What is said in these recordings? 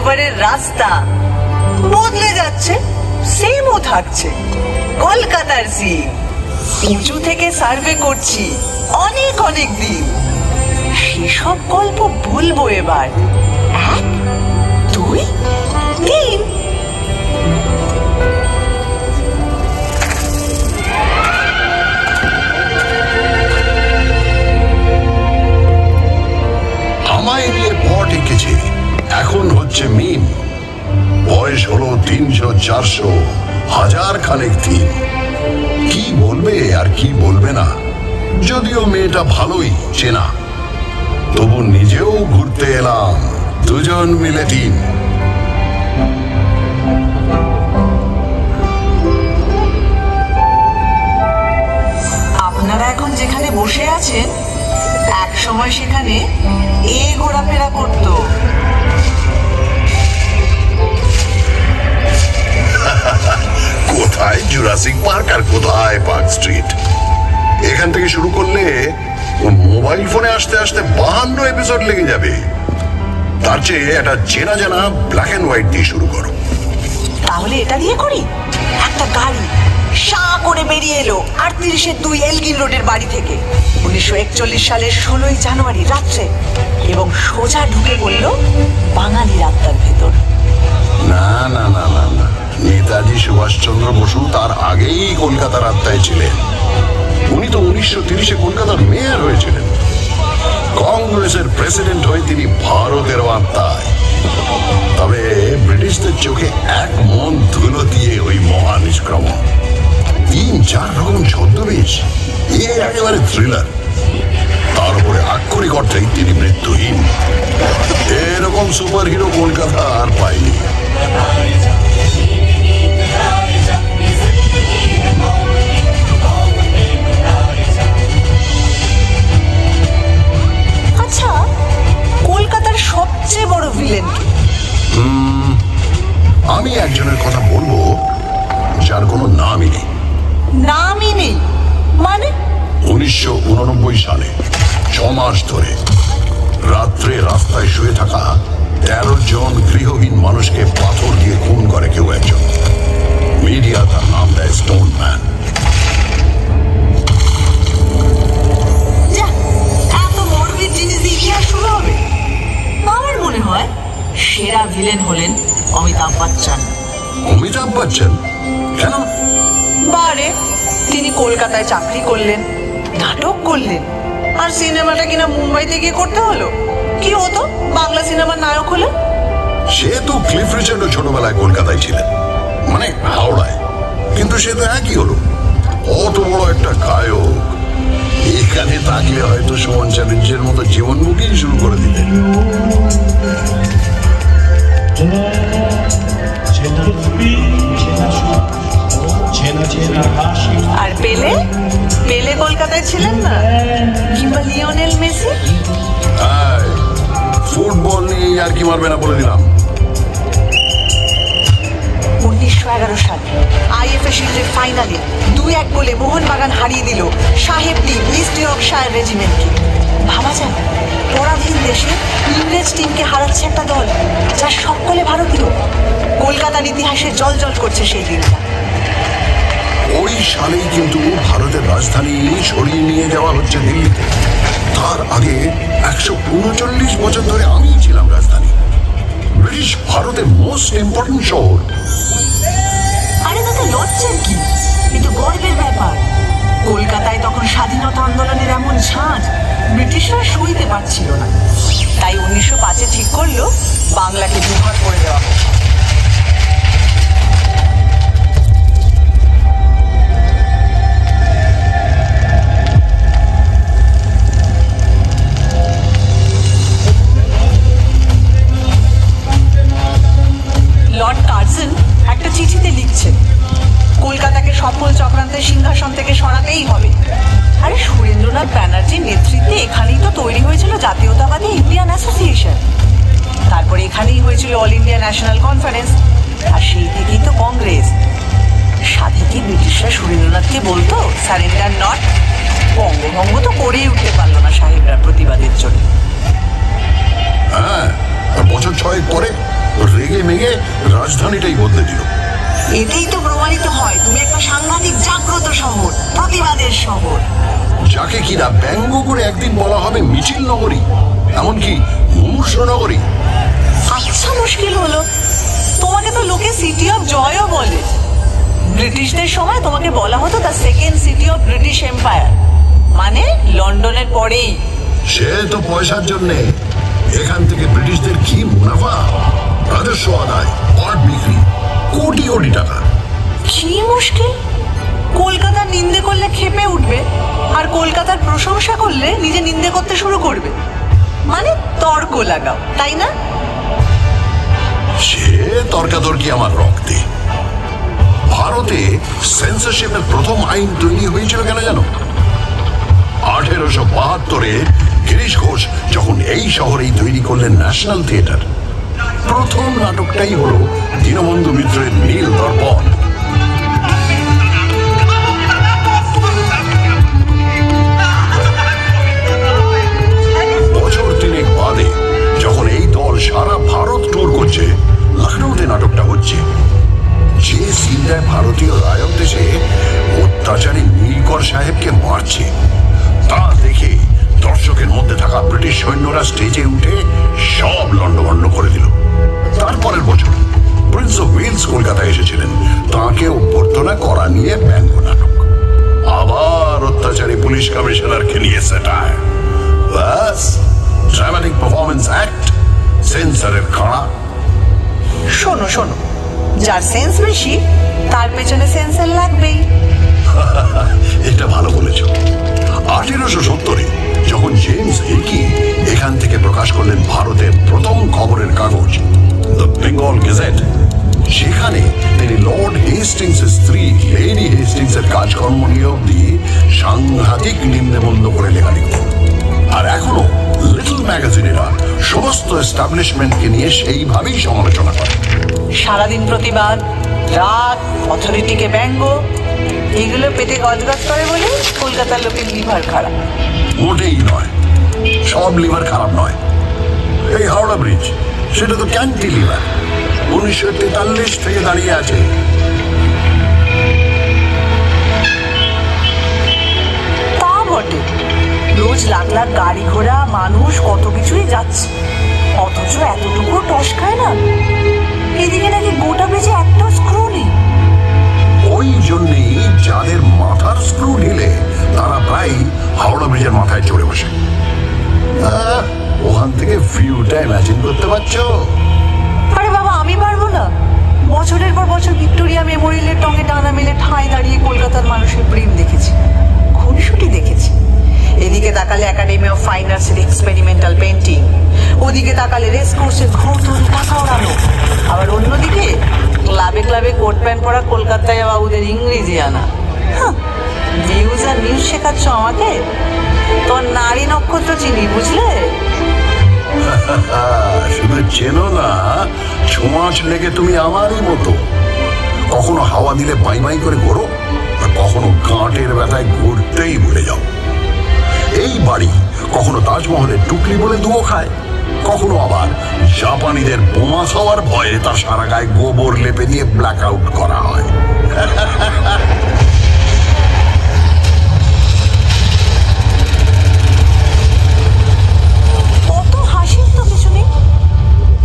ফ্লাইওভারের রাস্তা বদলে যাচ্ছে, সেমও থাকছে। কলকাতার সিন উঁচু থেকে সার্ভে করছি অনেক অনেক দিন। সেসব গল্প বলবো এবার। 1, 2, 3। আমায় নিয়ে পট এঁকেছে, এখন হচ্ছে মিম। বয়স হলো 300, 400, 1000 খানেক দিন। কি বলবে আর কি বলবে না, যদিও মেয়েটা ভালোই চেনা, তবু নিজেও ঘুরতে এলাম, দুজন মিলে টিম। আপনারা এখন যেখানে বসে আছেন, এক সময় সেখানে ঘোরাফেরা করত। কোথায় জুরাসিক পার্ক আর কোথায় পার্ক স্ট্রিট। এখান থেকে শুরু করলে মোবাইল ফোনে আসতে আসতে 52 এপিসোড লেগে যাবে। তার চেয়ে একটা চেনা জানা ব্ল্যাক এন্ড হোয়াইট দিয়ে শুরু করো। তাহলে এটা দিয়ে করি। একটা গাড়ি সা করে বেরিয়ে এলো 38-2 এলগিন রোডের বাড়ি থেকে 1941 সালের 16 জানুয়ারি রাত্রে, এবং সোজা ঢুকে পড়ল বাঙালি রাস্তার ভেতর। না না না না না, নেতাজি সুভাষচন্দ্র বসু তার আগেই কলকাতার আত্মায় ছিলেন। উনি তো 1930-এ কলকাতার মেয়র হয়েছিলেন। কংগ্রেসের প্রেসিডেন্ট হয়ে তিনি ভারতের আত্মায়। তবে ব্রিটিশদের চোখে এক মন ধুলো দিয়ে ওই মহা নিষ্ক্রমণ। 3-4 রকম ছদ্মবেশ, একেবারে থ্রিলার। তার উপরে আক্ষরিক অর্থেই তিনি মৃত্যুহীন। এরকম সুপার হিরো কলকাতা আর পায়নি। আচ্ছা, কলকাতার সবচেয়ে বড় ভিলেন কে? আমি একজনের কথা বলবো যার কোনো নামই নেই। নামই নেই মানে? 1989 সালে 6 মাস ধরে রাত্রে রাস্তায় শুয়ে থাকা 13 জন গৃহহীন মানুষকে পাথর দিয়ে খুন করে কেউ একজন। মিডিয়া তার নাম দেয় স্টোন ম্যান। এত মর্বিড জিনিস ইতিহাস শুরু হবে? আমার মনে হয় সেরা ভিলেন হলেন অমিতাভ বচ্চন। অমিতাভ বচ্চন কেন? বারে তিনি কলকাতায় চাকরি করলেন, নাটক করলেন, আর সিনেমাটা কিনা মুম্বাইতে গিয়ে করতে হলো। কি হতো বাংলা সিনেমার নায়ক হলে? সে তো ক্লিফ রিচার্ডও ছোটবেলায় কলকাতায় ছিলেন, মানে হাওড়ায়, কিন্তু সে তো একই হলো। অত বড় একটা গায়ক এখানে থাকলে হয়তো সুমন চ্যাটার্জির মতো জীবনমুখী শুরু করে দিতেন। আর পেলে পেলে কলকাতায় ছিলেন না? কিংবা লিওনেল মেসি? ফুটবল নিয়ে আর কি মারবে না বলে দিলাম। 1911 সালে আইএফএ শিল্ডের ফাইনালে 2-1 গোলে মোহনবাগান হারিয়ে দিল সাহেবলি ইস্ট ইয়র্কশায়ার রেজিমেন্টকে। ভাবা যায়, পরাধীন দেশে ইংরেজ টিমকে হারাচ্ছে একটা দল যার সকলে ভারতীয়। কলকাতার ইতিহাসে জল করছে সেই দিনটা। ওই সালেই কিন্তু ভারতের রাজধানী সরিয়ে নিয়ে যাওয়া হচ্ছে দিল্লিতে। তার আগে 139 বছর ধরে আমিই ছিলাম রাজধানী। ব্রিটিশ ভারতের মোস্ট ইম্পর্টেন্ট শহর। আরে তাতে লজ্জার কি? কিন্তু গর্বের ব্যাপার। কলকাতায় তখন স্বাধীনতা আন্দোলনের এমন ঝাঁজ ব্রিটিশরা সইতে পারছিল না। তাই 1905-এ ঠিক করলো বাংলাকে দুভাগ করে দেওয়া। লর্ড কার্জন একটা চিঠিতে লিখছেন, কলকাতাকে সফল চক্রান্তের সিংহাসন থেকে সরাতেই হবে। আরে সুরেন্দ্রনাথ ব্যানার্জির নেতৃত্বে এখানেই তো তৈরি হয়েছিল জাতীয়তাবাদী ইন্ডিয়ান অ্যাসোসিয়েশন। তারপরে এখানেই হয়েছিল অল ইন্ডিয়া ন্যাশনাল কনফারেন্স, আর সেই থেকেই তো কংগ্রেস। সাথে কি ব্রিটিশরা সুরেন্দ্রনাথকে বলতো সারেন্ডার নট? বঙ্গভঙ্গ তো করেই উঠতে পারলো না সাহেবরা প্রতিবাদের জন্য। হ্যাঁ, আর বছর 6 পরে রেগে মেগে রাজধানীটাই বদলে দিল। এতেই তো প্রমাণিত হয় তুমি একটা সাংঘাতিক জাগ্রত শহর, প্রতিবাদের শহর, যাকে কিনা ব্যঙ্গ করে একদিন বলা হবে মিছিল নগরী, এমনকি মুমূর্ষ নগরী। আচ্ছা মুশকিল হলো, তোমাকে তো লোকে সিটি অফ জয়ও বলে। ব্রিটিশদের সময় তোমাকে বলা হতো the second city of British empire, মানে লন্ডনের পরেই। সে তো পয়সার জন্যে। এখান থেকে ব্রিটিশদের কি মুনাফা, রাজস্ব আদায়, পাট বিক্রি, কোটি কোটি টাকা। কি মুশকিল, কলকাতার নিন্দে করলে ক্ষেপে উঠবে, আর কলকাতার প্রশংসা করলে নিজে নিন্দে করতে শুরু করবে, মানে তর্ক লাগাও, তাই না? সে তর্কাতর্কি আমার রক্তে। ভারতে সেন্সরশিপের প্রথম আইন তৈরি হয়েছিল কেন জানো? 1872-এ গিরিশ ঘোষ যখন এই শহরেই তৈরি করলেন ন্যাশনাল থিয়েটার। প্রথম নাটকটাই হলো দীনবন্ধু মিত্রের নীল দর্পণ। বছর তিনেক বাদে যখন এই দল সারা ভারত ট্যুর করছে, লখনৌতে নাটকটা হচ্ছে। যে সিনটায় ভারতীয় রায়ক দেশে অত্যাচারী নীলকর সাহেবকে মারছে, তা দেখে দর্শকের মধ্যে থাকা ব্রিটিশ সৈন্যরা স্টেজে উঠে সব লন্ডভন্ড করে দিল। তারপরের বছর প্রিন্স অফ ওয়েলস কলকাতায় এসেছিলেন, তাকে অভ্যর্থনা করা নিয়ে ব্যঙ্গ নাটক। আবার অত্যাচারী পুলিশ কমিশনারকে নিয়ে স্যাটায়ার। ব্যাস, ড্রামাটিক পারফরমেন্স অ্যাক্ট, সেন্সরের খাড়া। শোনো শোনো, যার সেন্স বেশি তার পেছনে সেন্সর লাগবেই। এটা ভালো বলেছ। 1870-এ যখন জেমস হিকি এখান থেকে প্রকাশ করলেন ভারতের প্রথম খবরের কাগজ দ্য বেঙ্গল গেজেট, সেখানে তিনি লর্ড হেস্টিংসের স্ত্রী লেডি হেস্টিংসের কাজকর্ম নিয়ে অব্দি সাংঘাতিক নিম্নবন্ধ করে লেখা লিখতেন। আর এখনো লিটল ম্যাগাজিনেরা সমস্ত এস্টাবলিশমেন্টকে নিয়ে সেইভাবেই সমালোচনা করে। সারাদিন প্রতিবাদ, রাত অথরিটিকে ব্যঙ্গ, এগুলো পেটে গজগজ করে বলে কলকাতার লোকের লিভার খারাপ। মোটেই নয়, সব লিভার খারাপ নয়। এই হাওড়া ব্রিজ, সেটা তো ক্যান্টিলিভার, 1943 থেকে দাঁড়িয়ে আছে। তা বটে, রোজ লাখ লাখ গাড়ি ঘোড়া মানুষ কত কিছুই যাচ্ছে, অথচ এতটুকু টস খায় না। এদিকে নাকি গোটা ব্রিজে একটা স্ক্রু নেই। ওই জন্যই যাদের মাথার স্ক্রু ঢিলে তারা প্রায় হাওড়া ব্রিজের মাথায় চড়ে বসে। ওখান থেকে ভিউটা ইমাজিন করতে পারছো? আরে বাবা, আমি পারবো না। বছরের পর বছর ভিক্টোরিয়া মেমোরিয়ালের টঙে ডানা মেলে ঠাঁই দাঁড়িয়ে কলকাতার মানুষের প্রেম দেখেছি, খুনসুটি দেখেছি। এদিকে তাকালে একাডেমি অফ ফাইন আর্টসের এক্সপেরিমেন্টাল পেন্টিং, ওদিকে তাকালে রেস কোর্সের ঘোড়দৌড় কথা ওড়ানো, আবার অন্যদিকে ক্লাবে ক্লাবে কোট প্যান্ট পরা কলকাতায় বাবুদের ইংরেজি আনা। ভিউজ আর নিউজ শেখাচ্ছ আমাকে? তোর নারী নক্ষত্র চিনি, বুঝলে? শুধু চেনো না, ছোঁয়াচ লেগে তুমি আমারই মতো। কখনো হাওয়া দিলে বাই বাই করে ঘোরো, আর কখনো গাঁটের ব্যথায় ঘুরতেই ভুলে যাও। এই বাড়ি কখনো তাজমহলের টুকলি বলে দুয়ো খায়, কখনো আবার জাপানিদের বোমা খাওয়ার ভয়ে তার সারা গায়ে গোবর লেপে দিয়ে ব্ল্যাক আউট করা হয়। কত হাসির তো কিছু নেই,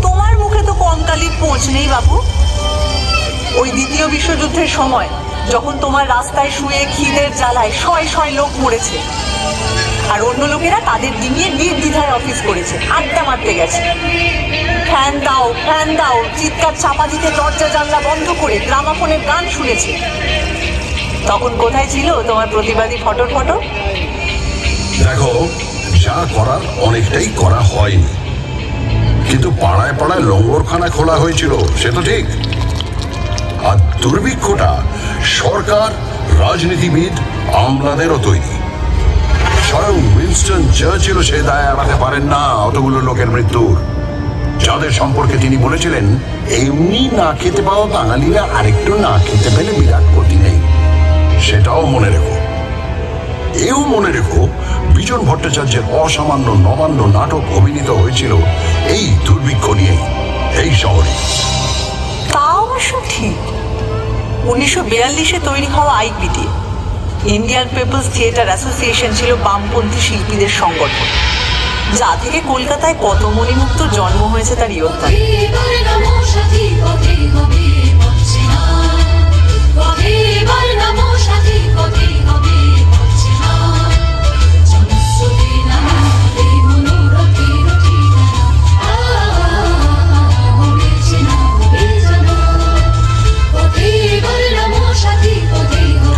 তোমার মুখে তো কঙ্কালির পোঁছ নেই বাবু। ওই দ্বিতীয় বিশ্বযুদ্ধের সময় যখন তোমার রাস্তায় শুয়ে খিদের জ্বালায় শয় শয় লোক মরেছে, আর অন্য লোকেরা তাদের ডিঙিয়ে নির্দ্বিধায় অফিস করেছে, আড্ডা মারতে গেছে, ফ্যান দাও ফ্যান দাও চিৎকার চাপা দিতে দরজা জানলা বন্ধ করে গ্রামাফোনের গান শুনেছে, তখন কোথায় ছিল তোমার প্রতিবাদী ফটর ফটর? দেখো, যা করার অনেকটাই করা হয়নি, কিন্তু পাড়ায় পাড়ায় লঙ্গরখানা খোলা হয়েছিল, সে তো ঠিক। আর দুর্ভিক্ষটা সরকার, রাজনীতিবিদ, আমলাদেরও তৈরি। স্বয়ং উইনস্টন চার্চিল সে দায় এড়াতে পারেন না অতগুলো লোকের মৃত্যুর, যাদের সম্পর্কে তিনি বলেছিলেন, এমনি না খেতে পাওয়া বাঙালিরা আরেকটু না খেতে পেলে বিরাট ক্ষতি নেই। সেটাও মনে রেখো। এও মনে রেখো, বিজন ভট্টাচার্যের অসামান্য নবান্ন নাটক অভিনীত হয়েছিল এই দুর্ভিক্ষ নিয়েই, এই শহরে। 1942-এ তৈরি হওয়া আইপিটি, ইন্ডিয়ান পিপলস থিয়েটার অ্যাসোসিয়েশন, ছিল বামপন্থী শিল্পীদের সংগঠন, যা থেকে কলকাতায় কত মণিমুক্ত জন্ম হয়েছে তার ইয়ত্তা।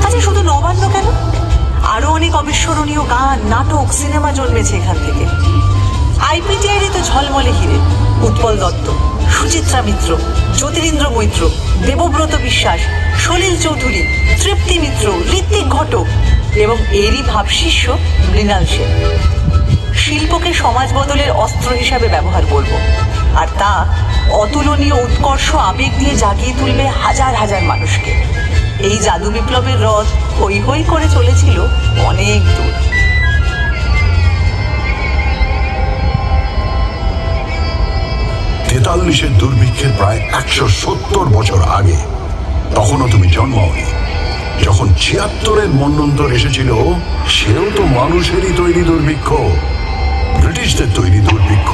আচ্ছা, শুধু নবান্ন কেন, আরো অনেক অবিস্মরণীয় গান, নাটক, সিনেমা জন্মেছে এখান থেকে। আইপিটিআইরই তো ঝলমলে হিরে উৎপল দত্ত, সুচিত্রা মিত্র, জ্যোতিরিন্দ্র মৈত্র, দেবব্রত বিশ্বাস, সলিল চৌধুরী, তৃপ্তি মিত্র, ঋত্বিক ঘটক এবং এরই ভাবশিষ্য মৃণাল সেন। শিল্পকে সমাজ বদলের অস্ত্র হিসাবে ব্যবহার করব, আর তা অতুলনীয় উৎকর্ষ আবেগ দিয়ে জাগিয়ে তুলবে হাজার হাজার মানুষকে। এই জাদু বিপ্লবের রথ হই হই করে চলেছিল অনেক দূর। 43-এর দুর্ভিক্ষের প্রায় 170 বছর আগে, তখনও তুমি জন্মাওনি। যখন 76-এর মন্বন্তর এসেছিল, সেও তো মানুষেরই তৈরি দুর্ভিক্ষ, ব্রিটিশদের তৈরি দুর্ভিক্ষ।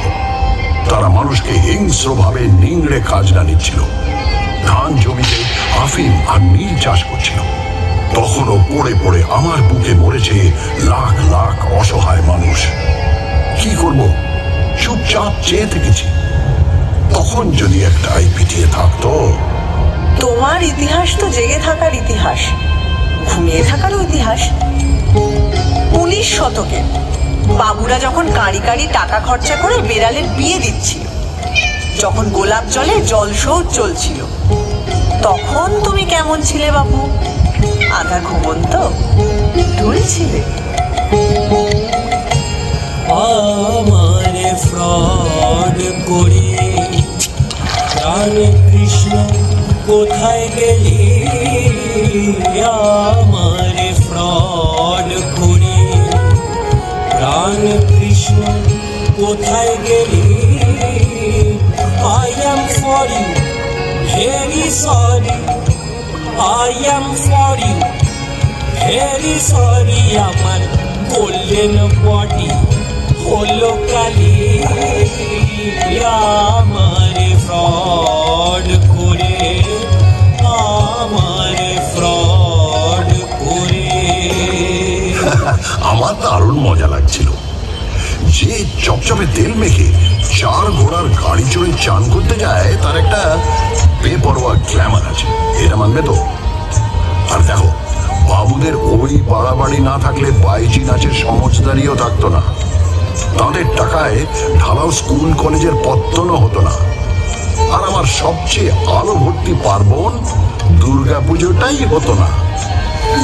তারা মানুষকে হিংস্রভাবে নিংড়ে খাজনা নিচ্ছিল, ধান জমিতে আফিম আর নীল চাষ করছিল। তখনও পড়ে পড়ে আমার বুকে মরেছে লাখ লাখ অসহায় মানুষ। কি করব, চুপচাপ চেয়ে থেকেছি। তখন যদি একটা আইপিটিএ থাকতো। তোমার ইতিহাস তো জেগে থাকার ইতিহাস, ঘুমিয়ে থাকারও ইতিহাস। 19 শতকে বাবুরা যখন কাঁড়ি কাঁড়ি টাকা খরচা করে বেড়ালের বিয়ে দিচ্ছিল, যখন গোলাপ জলে জল শৌচ চলছিল, তখন তুমি কেমন ছিলে বাবু? আধা ঘুমন্ত ঢুলছিলে। আমারে ফ্রড করি প্রাণ কৃষ্ণ কোথায় গেলি? আমারে ফ্রড করি প্রাণ কৃষ্ণ কোথায় গেলি? I am for you, very sorry. I am for you, very sorry. আমার গোল্ডেন বডি হলো কালি। আমারে ফ্রড করে, আমারে ফ্রড করে। আমার দারুণ মজা লাগছিল। যে চপচপে তেল মেখে 4 ঘোড়ার গাড়ি চড়ে চান করতে যায়, তার একটা বেপরোয়া গ্ল্যামার আছে, এটা মানবে তো? আর দেখো, বাবুদের ওই বাড়াবাড়ি না থাকলে বাইজি নাচের সমঝদারিও থাকতো না। তাদের টাকায় ঢালাও স্কুল কলেজের পত্তনও হতো না। আর আমার সবচেয়ে আলো ভর্তি পার্বণ দুর্গাপুজোটাই হতো না।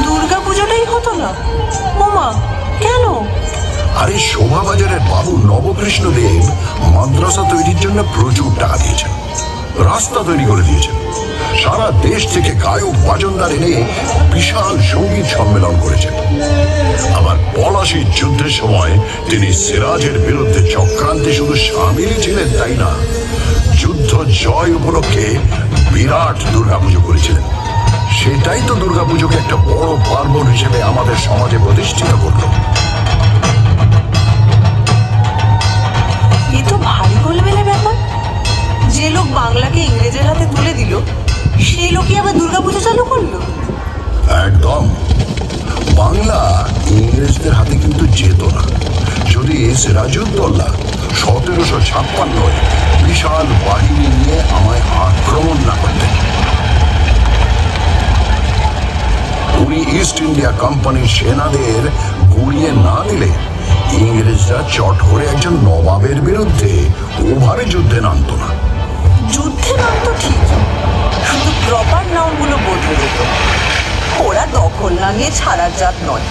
দুর্গাপুজোটাই হতো না? ওমা, কেন? আরে শোভাবাজারের বাবু নবকৃষ্ণ দেব মাদ্রাসা তৈরির জন্য প্রচুর টাকা দিয়েছেন, রাস্তা তৈরি করে দিয়েছেন, সারা দেশ থেকে গায়ক বাজনদার এনে বিশাল সঙ্গীত সম্মেলন করেছেন। আবার পলাশির যুদ্ধের সময় তিনি সিরাজের বিরুদ্ধে চক্রান্তে শুধু সামিলই ছিলেন তাই না, যুদ্ধ জয় উপলক্ষে বিরাট দুর্গাপুজো করেছিলেন। সেটাই তো দুর্গাপুজোকে একটা বড় পার্বণ হিসেবে আমাদের সমাজে প্রতিষ্ঠিত করলো। এ তো ভারী গোলমেলে ব্যাপার। যে লোক বাংলাকে ইংরেজের হাতে তুলে দিল, সেই লোকই আবার দুর্গাপুজো চালু করলো। একদম। বাংলা ইংরেজদের হাতে কিন্তু যেত না যদি সিরাজউদ্দৌলা 1756 বিশাল বাহিনী নিয়ে আমায় আক্রমণ না করতেন। উনি ইস্ট ইন্ডিয়া কোম্পানির সেনাদের গুড়িয়ে না দিলে ইংরেজরা চট করে একজন নবাবের বিরুদ্ধে ওভাবে যুদ্ধে নামত না। যুদ্ধে নামতো ঠিক, শুধু প্রপার নামগুলো বদলে যেত। ওরা দখল না নিয়ে ছাড়ার জাত নয়।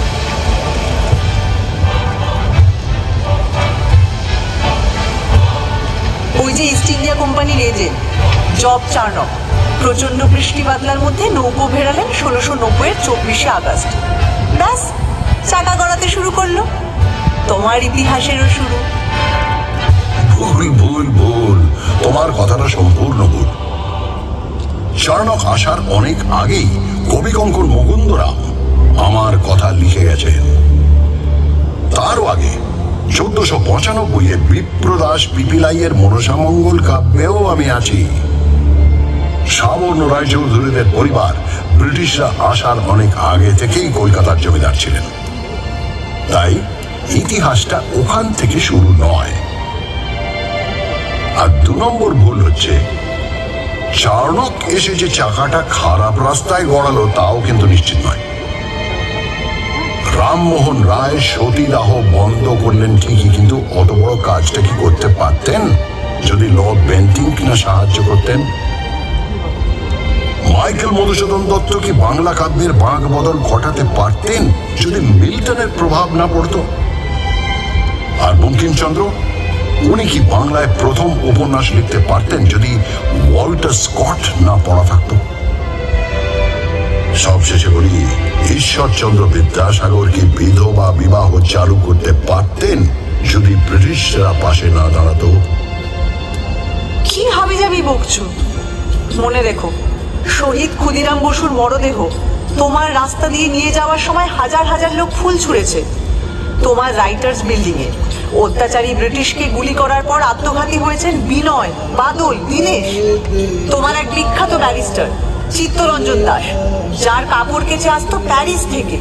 ওই যে ইস্ট ইন্ডিয়া কোম্পানির এজেন্ট জব চার্নক প্রচন্ড বৃষ্টি বাদলার মধ্যে নৌকো ভেড়ালেন 1690-এর 24শে আগস্ট। ব্যাস, চাকা গড়াতে শুরু করলো। তোমার ইতিহাসেরও শুরু। ভুল ভুল ভুল, তোমার কথাটা সম্পূর্ণ ভুল। চার্নক আসার অনেক আগেই কবি কঙ্কন মুকুন্দরাম আমার কথা লিখে গেছেন। তারও আগে 1495 বিপ্রদাস পিপিলাইয়ের মনসামঙ্গল কাব্যেও আমি আছি। সাবর্ণ রায়চৌধুরীদের পরিবার ব্রিটিশরা আসার অনেক আগে থেকেই কলকাতার জমিদার ছিলেন, তাই ইতিহাসটা ওখান থেকে শুরু নয়। আর 2 নম্বর ভুল হচ্ছে, চার্নক এসে যে চাকাটা খারাপ রাস্তায় গড়ালো তাও কিন্তু নিশ্চিত নয়। রামমোহন রায় সতীদাহ বন্ধ করলেন ঠিকই, কিন্তু অত বড় কাজটা কি করতে পারতেন যদি লর্ড বেন্টিঙ্ক কিনা সাহায্য করতেন? মাইকেল মধুসূদন দত্ত কি বাংলা কাব্যের বাঁক বদল ঘটাতে পারতেন যদি মিল্টনের প্রভাব না পড়তো? আর বঙ্কিমচন্দ্র, উনি কি বাংলায় প্রথম উপন্যাস লিখতে পারতেন যদি ওয়াল্টার স্কট না পড়া থাকতো? সবশেষে বলি, ঈশ্বরচন্দ্র বিদ্যাসাগর কি বিধবা বিবাহ চালু করতে পারতেন যদি ব্রিটিশরা পাশে না দাঁড়াতো? কি হাবি যাবি বকছো? মনে রেখো, শহীদ ক্ষুদিরাম বসুর মরদেহ তোমার রাস্তা দিয়ে নিয়ে যাওয়ার সময় হাজার হাজার লোক ফুল ছুঁড়েছে। তোমার রাইটার্স বিল্ডিং এ অত্যাচারী ব্রিটিশকে গুলি করার পর আত্মঘাতী হয়েছেন বিনয়, বাদল, দীনেশ। তোমার এক বিখ্যাত ব্যারিস্টার চিত্তরঞ্জন দাস, যার কাপড় কেচে আসতো প্যারিস থেকে,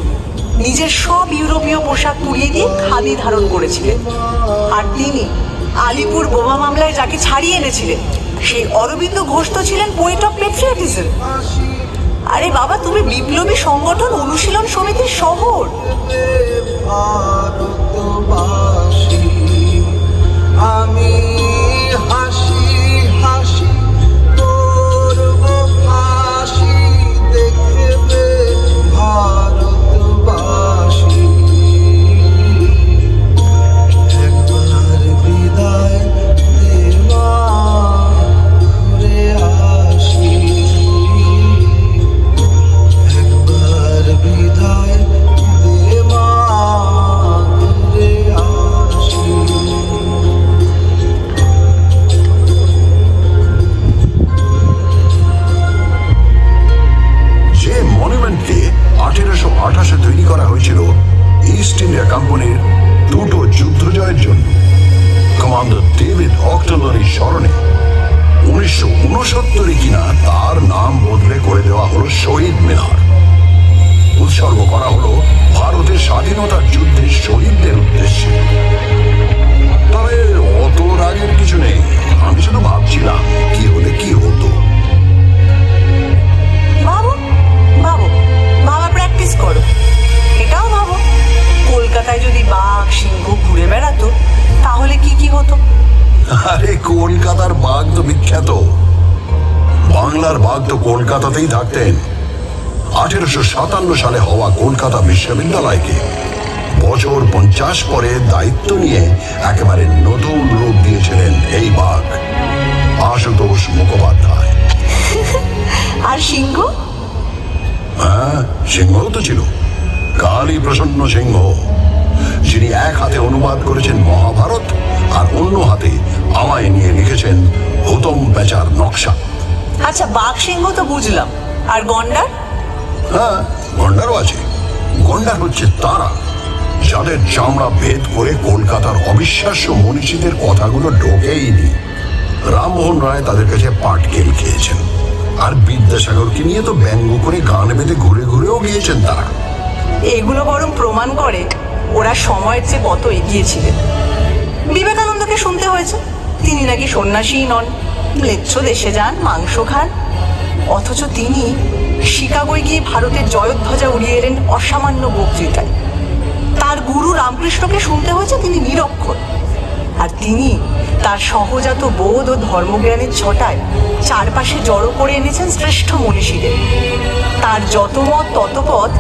নিজের সব ইউরোপীয় পোশাক পুড়িয়ে দিয়ে খাদি ধারণ করেছিলেন। আর তিনি আলিপুর বোমা মামলায় যাকে ছাড়িয়ে এনেছিলেন, সেই অরবিন্দ ঘোষ তো ছিলেন পোয়েট অফ পেট্রিয়টিজম। আরে বাবা, তুমি বিপ্লবী সংগঠন অনুশীলন সমিতির শহর। আমি হাসি হাসি করব হাসি দেখবে ভারতবাসী। একবার বিদায় দে মা, ঘুরে আসি। একবার বিদায় দে মা, ঘুরে আসি। যে মনুমেন্টকে 1828 তৈরি করা হয়েছিল ইস্ট ইন্ডিয়া কোম্পানির দুটো যুদ্ধ জয়ের জন্য, কমান্ডার ডেভিড অক্টলনের স্মরণে 1969 কিনা তার নাম বদলে করে দেওয়া হলো শহীদ মিনার। উৎসর্গ করা হলো ভারতের স্বাধীনতার যুদ্ধে শহীদদের উদ্দেশ্যে। তবে অত রাগের কিছু নেই, আমি শুধু ভাবছিলাম কি হলে কি হতো। ভাবো ভাবো, ভাবা প্র্যাকটিস করো। এটাও ভাবো, কলকাতায় যদি বাঘ সিংহ ঘুরে বেড়াতো তাহলে কি কি হতো? আরে কলকাতার বাঘ তো বিখ্যাত, বাংলার বাঘ তো কলকাতাতেই থাকতেন। 1857 সালে হওয়া কলকাতা বিশ্ববিদ্যালয়কে বছর 50 পরে দায়িত্ব নিয়ে একেবারে নতুন রূপ দিয়েছিলেন এই বাঘ, আশুতোষ মুখোপাধ্যায়। আর সিংহ? হ্যাঁ, সিংহ তো ছিল, কালী প্রসন্ন সিংহ, যিনি এক হাতে অনুবাদ করেছেন মহাভারত আর অন্য হাতে আমায় নিয়ে লিখেছেন হুতম বেচার নকশা। আচ্ছা, বাঘ সিংহ তো বুঝলাম, আর গন্ডার? হ্যাঁ, গন্ডারও আছে। গন্ডার হচ্ছে তারা যাদের চামড়া ভেদ করে কলকাতার অবিশ্বাস্য মনীষীদের কথাগুলো ঢোকেইনি। রামমোহন রায় তাদের কাছে পাটকেল খেয়েছেন, আর বিদ্যাসাগরকে নিয়ে তো ব্যঙ্গ করে গান বেঁধে ঘুরে ঘুরেও গিয়েছেন তারা। এগুলো বরং প্রমাণ করে ওরা সময়ের চেয়ে কত এগিয়েছিলেন। বিবেকানন্দকে শুনতে হয়েছে তিনি নাকি সন্ন্যাসীই নন, ম্লেচ্ছ দেশে যান, মাংস খান, অথচ তিনি শিকাগোয় গিয়ে ভারতের জয়ধ্বজা উড়িয়ে এলেন অসামান্য বক্তৃতায়। তার গুরু রামকৃষ্ণকে শুনতে হয়েছে তিনি নিরক্ষর, আর তিনি তার সহজাত বোধ ও ধর্মজ্ঞানের ছটায় চারপাশে জড়ো করে এনেছেন শ্রেষ্ঠ মনীষীদের। তার যত মত তত পথ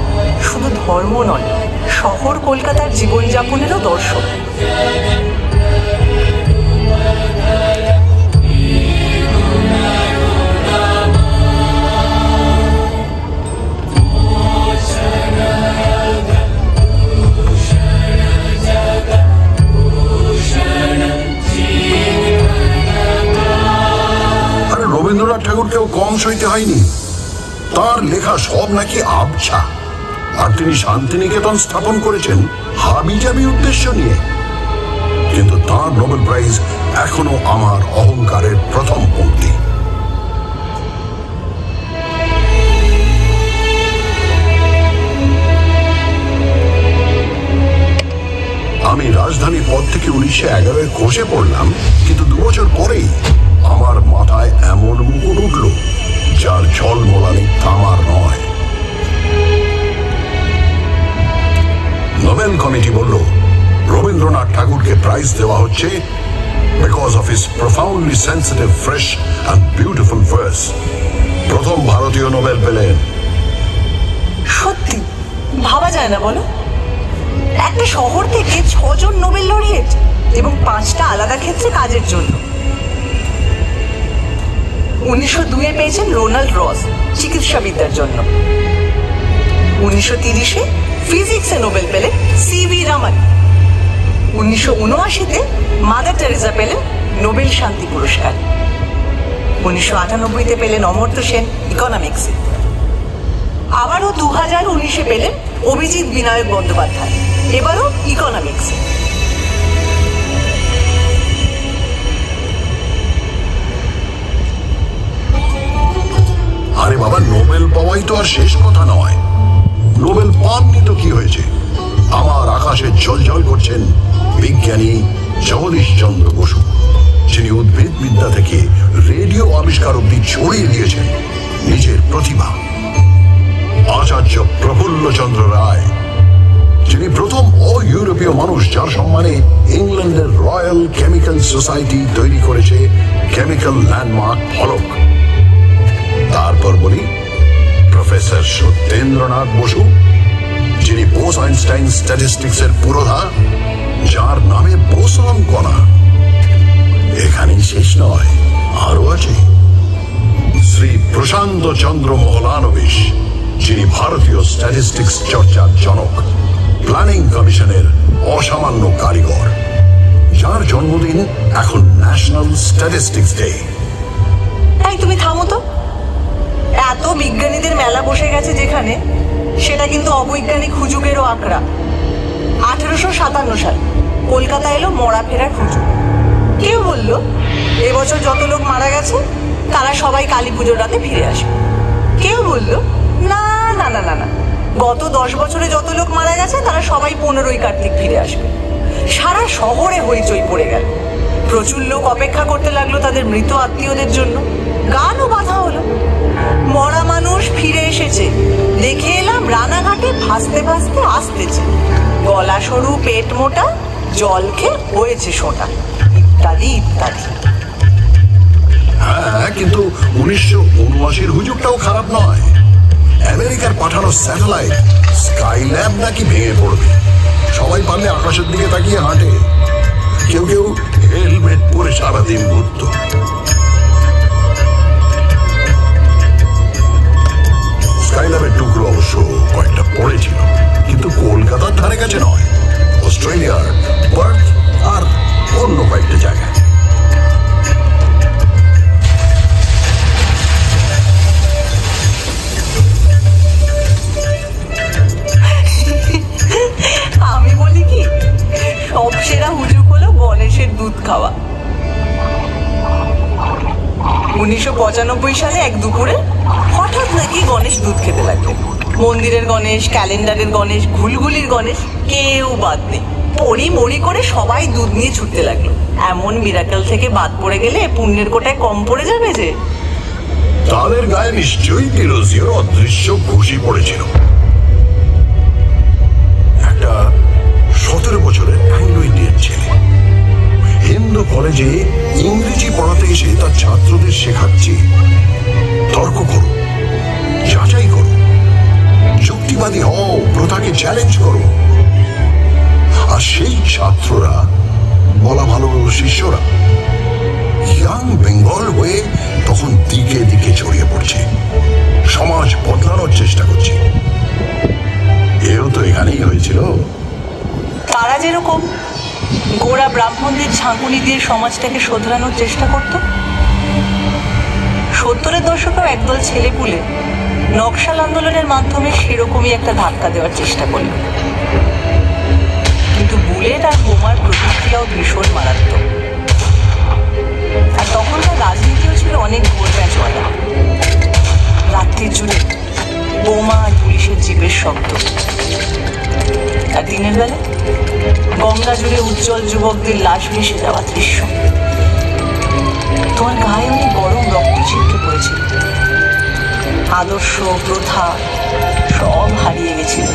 শুধু ধর্ম নয়, শহর কলকাতার জীবনযাপনেরও দর্শন। রবীন্দ্রনাথ ঠাকুরকেও কম সইতে হয়নি। তার লেখা সব নাকি আবছা। আর তিনি শান্তিনিকেতন স্থাপন করেছেন হাবিজাবি উদ্দেশ্য নিয়ে। কিন্তু তার নোবেল প্রাইজ এখনো আমার অহংকারের প্রথম পংক্তি। আমি রাজধানী পদ থেকে 1911 খসে পড়লাম, কিন্তু 2 বছর পরেই আমার মাথায় এমন মুকুট উঠল যার ঝলমলানি তামার নয়। নোবেল কমিটি বলল রবীন্দ্রনাথ ঠাকুরকে প্রাইজ দেওয়া হচ্ছে because of his profoundly sensitive, fresh and beautiful verse. প্রথম ভারতীয় নোবেল পেলেন। সত্যি ভাবা যায় না বলো, একটা শহর থেকে 6 জন নোবেল লরিয়েট এবং 5টা আলাদা ক্ষেত্রে কাজের জন্য। 1902-এ পেয়েছেন রোনাল্ড রস চিকিৎসাবিদ্যার জন্য। 1930-এ ফিজিক্সে নোবেল পেলেন সিভি রামন। 1979-তে মাদার টেরেসা পেলেন নোবেল শান্তি পুরস্কার। 1998-তে পেলেন অমর্ত্য সেন ইকোনমিক্সে। আবারও 2019-এ পেলেন অভিজিৎ বিনায়ক বন্দ্যোপাধ্যায়, এবারও ইকোনমিক্সে। আরে বাবা, নোবেল পাওয়াই তো আর শেষ কথা নয়। নোবেল পাননি তো কি হয়েছে? আমার আকাশে জ্বলজ্বল করছেন বিজ্ঞানী জগদীশ চন্দ্র বসু, যিনি উদ্ভিদ বিদ্যা থেকে রেডিও আবিষ্কার অব্দি ছড়িয়ে দিয়েছেন নিজের প্রতিভা। আচার্য প্রফুল্ল চন্দ্র রায়, যিনি প্রথম ইউরোপীয় মানুষ যার সম্মানে ইংল্যান্ডের রয়্যাল কেমিক্যাল সোসাইটি তৈরি করেছে কেমিক্যাল ল্যান্ডমার্ক ফলক। তারপর বলি প্রফেসর সত্যেন্দ্রনাথ বসু, যিনি বোস আইনস্টাইন স্ট্যাটিস্টিক্সের পুরোধা, যার নামে বোসন কণা। এখানেই শেষ নয়, আরো আছে শ্রী প্রশান্ত চন্দ্র মহলানবিশ, যিনি ভারতীয় স্ট্যাটিস্টিক্স চর্চার জনক, প্ল্যানিং কমিশনের অসামান্য কারিগর, যার জন্মদিন এখন ন্যাশনাল স্ট্যাটিস্টিক্স ডে। তাই তুমি থামো তো, এত বিজ্ঞানীদের মেলা বসে গেছে যেখানে, সেটা কিন্তু অবৈজ্ঞানিক হুজুগেরও আঁকড়া। 1857 সাল কলকাতা এলো মরা ফেরার হুজুগ। কেউ বলল এবছর যত লোক মারা গেছে তারা সবাই কালী পুজোর রাতে ফিরে আসবে। কেউ বলল না না না না না, গত 10 বছরে যত লোক মারা গেছে তারা সবাই 15ই কার্তিক ফিরে আসবে। সারা শহরে হইচই পড়ে গেল। প্রচুর লোক অপেক্ষা করতে লাগলো তাদের মৃত আত্মীয়দের জন্য। গানও বাঁধা হলো, মরা মানুষ ফিরে এসেছে, দেখে এলাম রানাঘাটে ভাসতে ভাসতে আসতেছে, গলা সরু পেট মোটা, জল খেয়ে হয়েছে সোটা, ইত্যাদি ইত্যাদি। হ্যাঁ, কিন্তু 1979-র হুজুগটাও খারাপ নয়। আমেরিকার পাঠানো স্যাটেলাইট স্কাইল্যাব নাকি ভেঙে পড়বে। সবাই পারলে আকাশের দিকে তাকিয়ে হাঁটে, কেউ কেউ হেলমেট পরে সারাদিন ঘুরত। স্কাইল্যাবের টুকরো অবশ্য কয়েকটা পড়েছিল, কিন্তু কলকাতার ধারে কাছে নয়, অস্ট্রেলিয়ার পার্থ আর অন্য কয়েকটা জায়গায়। আমি বলি কি, সব সেরা হুজুগ হলো গণেশের দুধ খাওয়া। 1995 সালে এক দুপুরে হঠাৎ নাকি গণেশ দুধ খেতে লাগলেন। মন্দিরের গণেশ, ক্যালেন্ডারের গণেশ, ঘুলঘুলির গণেশ, কেউ বাদ নেই। পড়ি মরি করে সবাই দুধ নিয়ে ছুটতে লাগলো। এমন মিরাকেল থেকে বাদ পড়ে গেলে পুণ্যের কোটায় কম পড়ে যাবে যে। তাদের গায়ে নিশ্চয়ই তিরোজিওর অদৃশ্য ঘুষি পড়েছিল। একটা 17 বছরের অ্যাংলো ইন্ডিয়ান ছেলে হিন্দু কলেজে ইংরেজি পড়াতে এসে তার ছাত্রদের শেখাচ্ছে তর্ক করো, যাচাই করো, যুক্তিবাদী হও, প্রথাকে চ্যালেঞ্জ করো। আর সেই ছাত্ররা, বলা ভালো শিষ্যরা, ইয়াং বেঙ্গল হয়ে তখন দিকে দিকে ছড়িয়ে পড়ছে, সমাজ বদলানোর চেষ্টা করছে। এও তো এখানেই হয়েছিল। তারা যেরকম গোড়া ব্রাহ্মণদের ঝাঁকুনি দিয়ে সমাজটাকে শোধরানোর চেষ্টা করত, 70-এর দশকেও একদল ছেলেপুলে নকশাল আন্দোলনের মাধ্যমে সেরকমই একটা ধাক্কা দেওয়ার চেষ্টা করল, কিন্তু বুলেট আর বোমার প্রতিক্রিয়াও ভীষণ মারাত্মক। আর তখনকার রাজনীতিও ছিল অনেক ঘোর প্যাঁচওয়ালা। রাত্রি জুড়ে বোমা আর পুলিশের জিপের শব্দ, আর দিনের বেলা গঙ্গা জুড়ে উজ্জ্বল যুবকদের লাশ ভেসে যাওয়া দৃশ্য। তোমার গায়ে অনেক গরম রক্ত ছিটকে পড়েছিল। আদর্শ প্রথা সব হারিয়ে গেছিল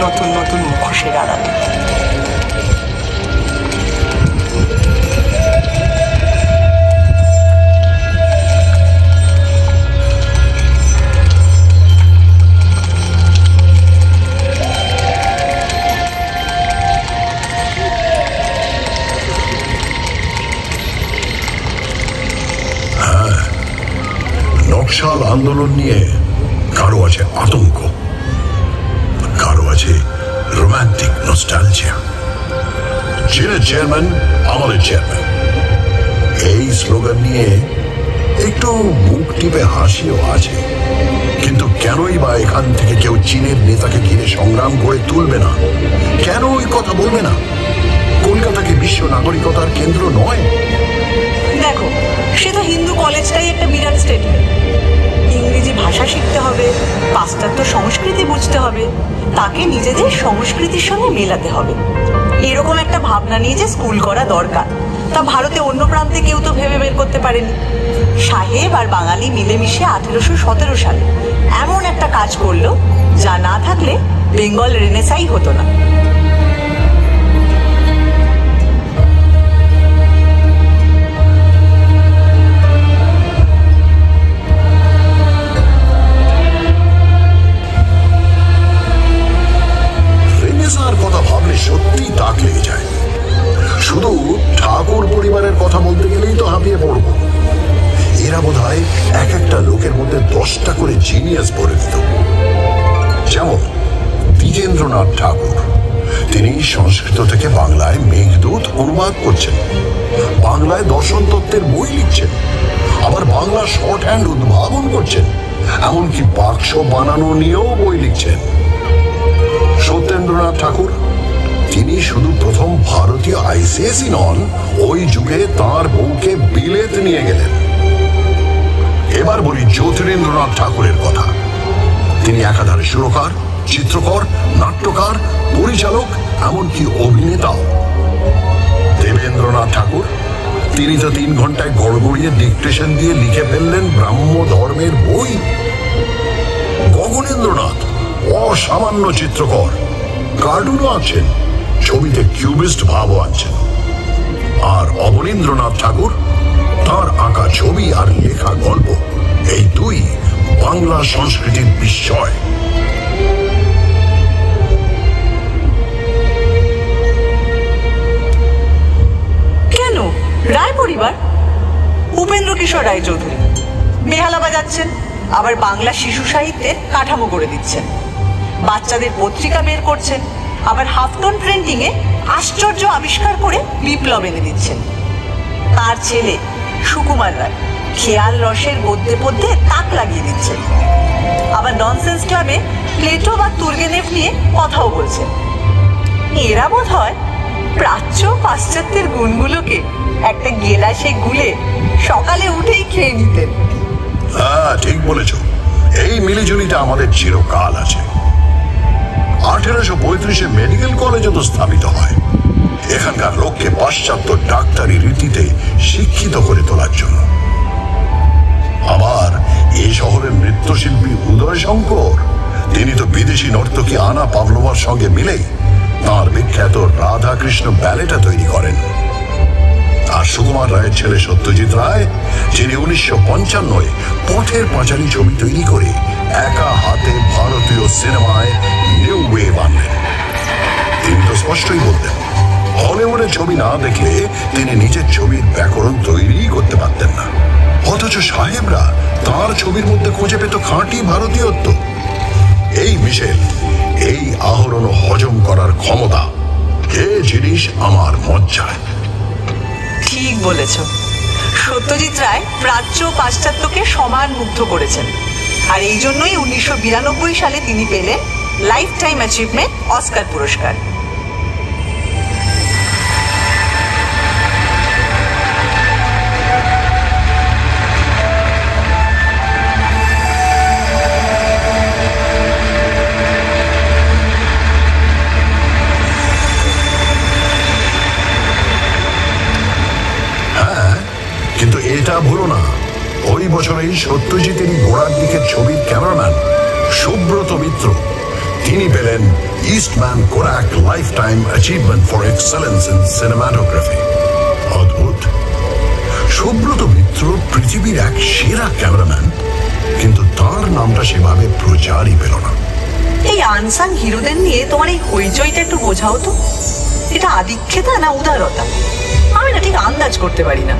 নতুন নতুন মুখোশের আড়ালে। নকশাল আন্দোলন নিয়ে কারো আছে আতঙ্ক, কারো আছে রোমান্টিক নস্টালজিয়া। চীনের চেয়ারম্যান আমাদের চেয়ারম্যান, এই স্লোগান নিয়ে একটু মুখ টিপে হাসিও আছে। কিন্তু কেনই বা এখান থেকে কেউ চীনের নেতাকে ঘিরে সংগ্রাম করে তুলবে না? কেন ওই কথা বলবে না? কলকাতাকে বিশ্ব নাগরিকতার কেন্দ্র নয়? দেখো, সে তো হিন্দু কলেজটাই একটা বিরাট স্টেটমেন্ট। ইংরেজি ভাষা শিখতে হবে, পাশ্চাত্য সংস্কৃতি বুঝতে হবে, তাকে নিজেদের সংস্কৃতির সঙ্গে মেলাতে হবে, এরকম একটা ভাবনা নিয়ে যে স্কুল করা দরকার, তা ভারতে অন্য প্রান্তে কেউ তো ভেবে বের করতে পারেনি। সাহেব আর বাঙালি মিলেমিশে 1817 সালে এমন একটা কাজ করলো যা না থাকলে বেঙ্গল রেনেসাই হতো না। কথা ভাবলে সত্যি তাক লেগে যায়। শুধু ঠাকুর পরিবারের কথা বলতে গেলেই তো হাঁপিয়ে পড়ব। এরা বোধহয় এক একটা লোকের মধ্যে 10টা করে জিনিয়াস ভরে দিত। যেমন দ্বিজেন্দ্রনাথ ঠাকুর, তিনি সংস্কৃত থেকে বাংলায় মেঘদূত অনুবাদ করছেন, বাংলায় দর্শন তত্ত্বের বই লিখছেন, আবার বাংলা শর্ট হ্যান্ড উদ্ভাবন করছেন, এমনকি বাক্স বানানো নিয়েও বই লিখছেন। সত্যেন্দ্রনাথ ঠাকুর, তিনি শুধু প্রথম ভারতীয় আইসিএসই নন, ওই যুগে তার বউকে বিলেত নিয়ে গেলেন। এবার বলি জ্যোতিরিন্দ্রনাথ ঠাকুরের কথা। তিনি একাধারে সুরকার, চিত্রকর, নাট্যকার, পরিচালক, এমনকি অভিনেতাও। দেবেন্দ্রনাথ ঠাকুর, তিনি তো 3 ঘন্টায় গড়গড়িয়ে ডিকটেশন দিয়ে লিখে ফেললেন ব্রাহ্ম ধর্মের বই। গগনেন্দ্রনাথ অসামান্য চিত্রকর, কার্টুনও আছেন, ছবিতে কিউবিস্ট ভাবও আছেন। আর অবনীন্দ্রনাথ ঠাকুর, তার আঁকা ছবি আর লেখা গল্প, এই দুই বাংলা সংস্কৃতির বিস্ময়। কেন রায় পরিবার? উপেন্দ্র কিশোর রায় চৌধুরী বেহালা বাজাচ্ছেন, আবার বাংলা শিশু সাহিত্যের কাঠামো করে দিচ্ছেন, বাচ্চাদের পত্রিকা বের করছেন, আবার হাফটন প্রিন্টিং এ আশ্চর্য আবিষ্কার করে বিপ্লব এনে দিচ্ছেন। তার ছেলে সুকুমার রায় খেয়াল রসের গদ্যে পদ্যে তাক লাগিয়ে দিচ্ছেন, আবার ননসেন্স ক্লাবে প্লেটো বা তুর্গেনেভ নিয়ে কথাও বলছেন। এরা বোধ হয় প্রাচ্য পাশ্চাত্যের গুণগুলোকে একটা গেলাসে গুলে সকালে উঠেই খেয়ে নিতেন। হ্যাঁ, ঠিক বলেছ। এই মিলিজুলিটা আমাদের চিরকাল আছে। 1835-এ মেডিকেল কলেজও তো স্থাপিত হয় এখানকার লোককে পাশ্চাত্য ডাক্তারি রীতিতে শিক্ষিত করে তোলার জন্য। আবার এই শহরের নৃত্যশিল্পী উদয় শঙ্কর, তিনি তো বিদেশি নর্তকী আনা পাভলোভার সঙ্গে মিলে তাঁর বিখ্যাত রাধা কৃষ্ণ ব্যালেটা তৈরি করেন। আর সুকুমার রায়ের ছেলে সত্যজিৎ রায়, যিনি 1955-এ পথের পাঁচালী ছবি তৈরি করে একা হাতে ভারতীয় সিনেমায় নিউ ওয়েভ আনলেন। তিনি তো স্পষ্টই বলতেন, হলিউডের ছবি না দেখলে তিনি নিজের ছবির ব্যাকরণ তৈরি করতে পারতেন না। অথচ সাহেবরা তার ছবির মধ্যে খুঁজে পেত খাঁটি ভারতীয়ত্ব। এই মিশেল, এই আহরণ হজম করার ক্ষমতা, এ জিনিস আমার মজ্জায়। ঠিক বলেছ, সত্যজিৎ রায় প্রাচ্য পাশ্চাত্যকে সমান মুগ্ধ করেছেন। আর এই জন্যই 1992 সালে তিনি পেলেন লাইফ টাইম অ্যাচিভমেন্ট অস্কার পুরস্কার। কিন্তু এটা ভুলো না, ওই বছরেই সত্যজিতের গোড়ার দিকের ছবির ক্যামেরাম্যান সুব্রত মিত্র তিনি পেলেন Eastman Kodak lifetime achievement for excellence in cinematography. অদ্ভুত, সুব্রত মিত্র পৃথিবীর এক সেরা ক্যামেরাম্যান, কিন্তু তার নামটা সেভাবে প্রচারই পেল না। এই আনসাং হিরোদের নিয়ে তোমার এই হইচইটা একটু বোঝাও তো, এটা আদিক্ষেতা না উদারতা? আমি না ঠিক আন্দাজ করতে পারি না।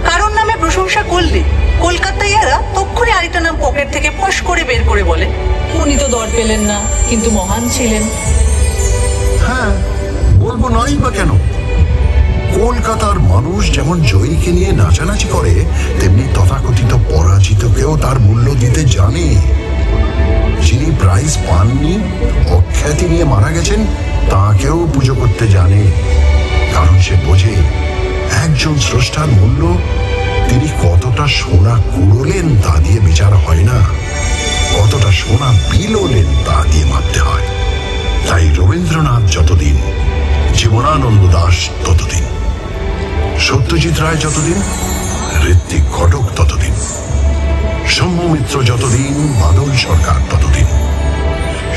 কারণ নামে প্রশংসা করলে কলকাতায় এরা তক্ষুনি আরেকটা নাম পকেট থেকে ফস করে বের করে বলে উনি তো দর পেলেন না কিন্তু মহান ছিলেন। হ্যাঁ, বলবো নয় বা কেন? কলকাতার মানুষ যেমন জয়ীকে নিয়ে নাচানাচি করে, তেমনি তথাকথিত পরাজিতকেও তার মূল্য দিতে জানে। যিনি প্রাইজ পাননি, অখ্যাতি নিয়ে মারা গেছেন, তাকেও পুজো করতে জানে। কারণ সে বোঝে একজন স্রষ্টার মূল্য তিনি কতটা সোনা কুড়োলেন তা দিয়ে বিচার হয় না, কতটা সোনা বিলোলেন তা দিয়ে মাপতে হয়। তাই রবীন্দ্রনাথ যতদিন, জীবনানন্দ দাশ ততদিন, সত্যজিৎ রায় যতদিন, ঋত্বিক ঘটক ততদিন, সৌম্যমিত্র যতদিন, বাদল সরকার ততদিন,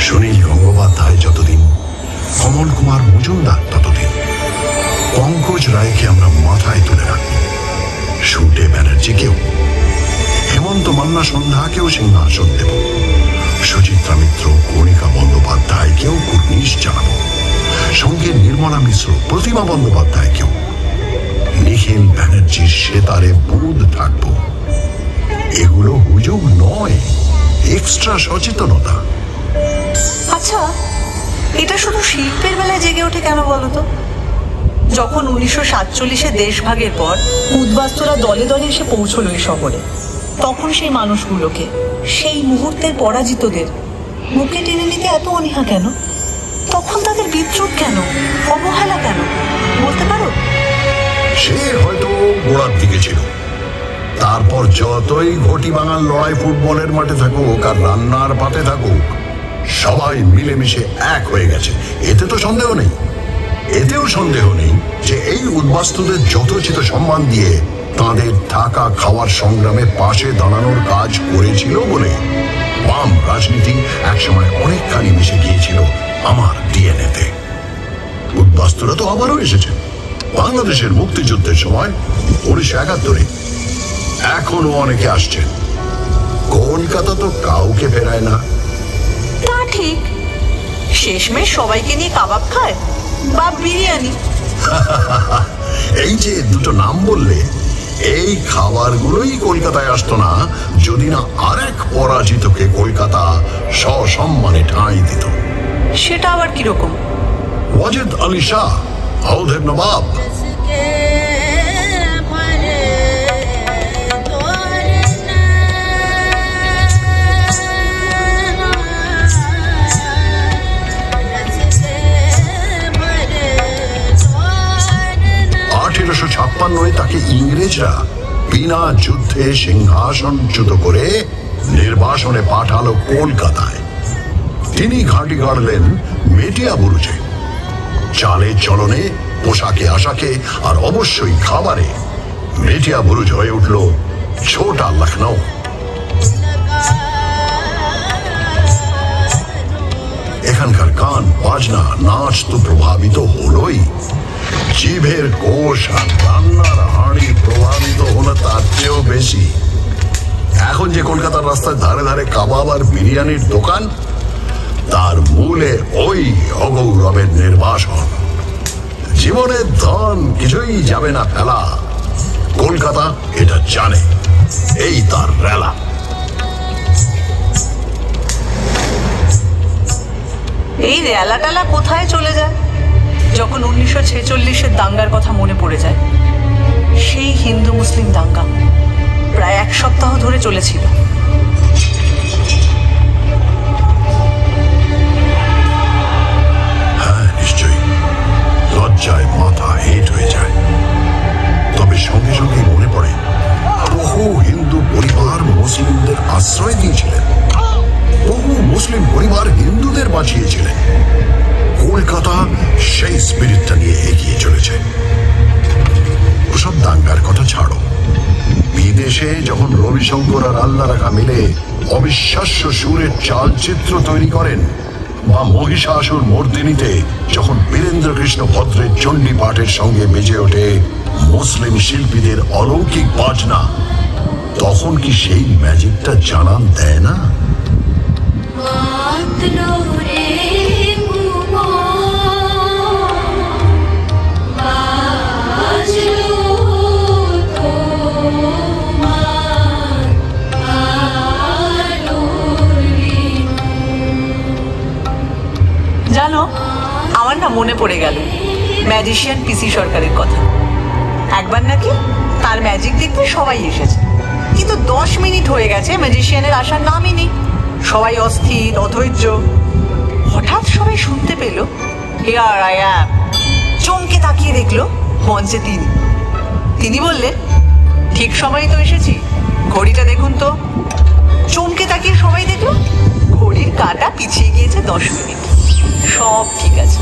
সুনীল গঙ্গোপাধ্যায় যতদিন, কমল কুমার মজুমদার ততদিন, পঙ্কজ রায়কে আমরা মাথায় তুলে রাখি, শুটে ব্যানার্জিকেও, হেমন্ত মান্না সন্ধ্যাকেও সিংহাসন দেব, সুচিত্রা মিত্র, কণিকা বন্দ্যোপাধ্যায়কেও কুর্নিশ জানাবো, সঙ্গে নির্মলা মিশ্র, প্রতিমা বন্দ্যোপাধ্যায়কেও, নিখিল ব্যানার্জির সেতারে বুঁদ থাকবো। এগুলো হুজুগ নয়, এক্সট্রা সচেতনতা। আচ্ছা, এটা শুধু শিল্পের বেলায় জেগে ওঠে কেন বলতো? যখন 1947-এ দেশভাগের পর উদ্বাস্তুরা দলে দলে এসে পৌঁছলো এই শহরে, তখন সেই মানুষগুলোকে, সেই মুহূর্তের পরাজিতদের মুখে টেনে নিতে এত অনীহা কেন? তখন তাদের বিদ্রুপ কেন, অবহেলা কেন, বলতে পারো? সে হয়তো গোড়ার দিকে ছিল, তারপর যতই ঘটি বাঙাল লড়াই ফুটবলের মাঠে থাকুক আর রান্নার পাতে থাকুক, সবাই মিলেমিশে এক হয়ে গেছে, এতে তো সন্দেহ নেই। এতেও সন্দেহ নেই যে এই উদ্বাস্তুদের যথোচিত সম্মান দিয়ে তাদের থাকা খাওয়ার সংগ্রামে পাশে দাঁড়ানোর কাজ করেছিল বলে বাম রাজনীতি একসময় অনেকখানি মিশে গিয়েছিল আমার ডিএনএতে। উদ্বাস্তুরা তো আবারও এসেছে বাংলাদেশের মুক্তিযুদ্ধের সময় 1971-এ, এখনো অনেকে আসছেন। কলকাতা তো কাউকে ফেরায় না। তা ঠিক, শেষমেশ সবাইকে নিয়ে কাবাব খায় বা বিরিয়ানি। এই যে দুটো নাম বললে, এই খাবারগুলোই কলকাতায় আসতো না যদি না আরেক পরাজিতকে কলকাতা সসম্মানে ঠাঁই দিত। সেটা আবার কিরকম? ওয়াজেদ আলী শাহ, আওধের নবাব। তাকে ইংরেজরা বিনা যুদ্ধে সিংহাসনচ্যুত করে নির্বাসনে পাঠালো কলকাতায়। তিনি ঘাঁটি গাড়লেন মেটিয়া বুরুজে। চালে চলনে, পোশাকে আশাকে আর অবশ্যই খাবারে মেটিয়া বুরুজ হয়ে উঠল ছোটা লখনৌ। এখানকার গান বাজনা নাচ তো প্রভাবিত হলোই, জিভের কোষ আর রান্নার হাঁড়ি প্রভাবিত হলো তার চেয়েও বেশি। এখন যে কলকাতার রাস্তায় ধারে ধারে কাবাব আর বিরিয়ানির দোকান, তার মূলে ওই অগৌরবের নির্বাসন। জীবনের ধন কিছুই যাবে না ফেলা, কলকাতা এটা জানে, এই তার রেলা। এই রেলা টেলা কোথায় চলে যায় যখন 1946-এর দাঙ্গার কথা মনে পড়ে যায়। সেই হিন্দু মুসলিম দাঙ্গা প্রায় 1 সপ্তাহ ধরে চলেছিল। মুসলমানদের আশ্রয় দিয়েছিলেন, বহু মুসলিম পরিবার হিন্দুদের বাঁচিয়েছিলেন। কলকাতা সেই স্পিরিটটা নিয়ে এগিয়ে চলেছে। ওসব দাঙ্গার কথা ছাড়ো, বিদেশে যখন রবিশঙ্কর আর আল্লাহ রাখা মিলে অবিশ্বাস্য সুরের চালচিত্র তৈরি করেন, বা মহিষাসুর মর্দিনীতে যখন বীরেন্দ্র কৃষ্ণ ভদ্রের চণ্ডী পাঠের সঙ্গে বেজে ওঠে মুসলিম শিল্পীদের অলৌকিক বাজনা, তখন কি সেই ম্যাজিকটা জানান দেয় না? জানো, আমার না মনে পড়ে গেল ম্যাজিশিয়ান পিসি সরকারের কথা। একবার নাকি তার ম্যাজিক দেখতে সবাই এসেছে, কিন্তু 10 মিনিট হয়ে গেছে ম্যাজিশিয়ানের আসার নামই নেই। সবাই অস্থির, অধৈর্য। হঠাৎ সবাই শুনতে পেল হিয়ার আই অ্যাম। চমকে তাকিয়ে দেখলো মঞ্চে তিনি বললেন, ঠিক সময় তো এসেছি, ঘড়িটা দেখুন তো। চমকে তাকিয়ে সবাই দেখলো ঘড়ির কাঁটা পিছিয়ে গিয়েছে 10 মিনিট। সব ঠিক আছে।